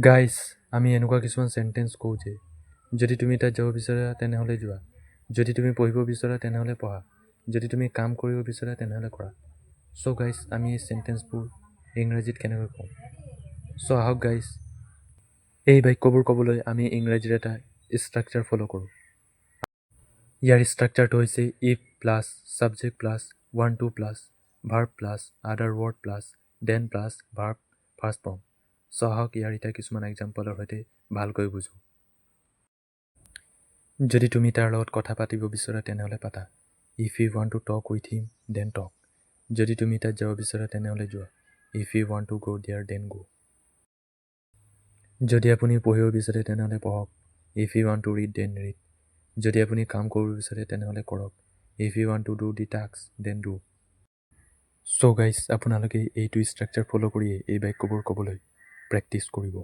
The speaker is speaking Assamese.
গাইজ আমি এনেকুৱা কিছুমান চেণ্টেঞ্চ কওঁ যে যদি তুমি তাত যাব বিচৰা তেনেহ'লে যোৱা, যদি তুমি পঢ়িব বিচৰা তেনেহ'লে পঢ়া, যদি তুমি কাম কৰিব বিচৰা তেনেহ'লে কৰা। চ' গাইজ আমি এই চেণ্টেঞ্চবোৰ ইংৰাজীত কেনেকৈ কওঁ। চ' আহক গাইজ এই বাক্যবোৰ ক'বলৈ আমি ইংৰাজীৰ এটা ষ্ট্ৰাকচাৰ ফ'ল' কৰোঁ। ইয়াৰ ষ্ট্ৰাকচাৰটো হৈছে if plus subject plus 1 2 plus verb plus other word plus then plus verb first form. So' আহক ইয়াৰ এতিয়া কিছুমান এক্সাম্পলৰ সৈতে ভালকৈ বুজোঁ। যদি তুমি তাৰ লগত কথা পাতিব বিচৰা তেনেহ'লে পাতা। If you want to talk with him then talk. যদি তুমি তাত যাব বিচৰা তেনেহ'লে যোৱা। If you want to go' there then go'. যদি আপুনি পঢ়িব বিচাৰে তেনেহ'লে পঢ়ক। If you want to read then read. যদি আপুনি কাম কৰিব বিচাৰে তেনেহ'লে কৰক। If you want to do the task then do. So' guys আপোনালোকে এইটো ষ্ট্ৰাকচাৰ ফ'ল' কৰিয়ে এই বাক্যবোৰ ক'বলৈ প্ৰেক্টিছ কৰিব।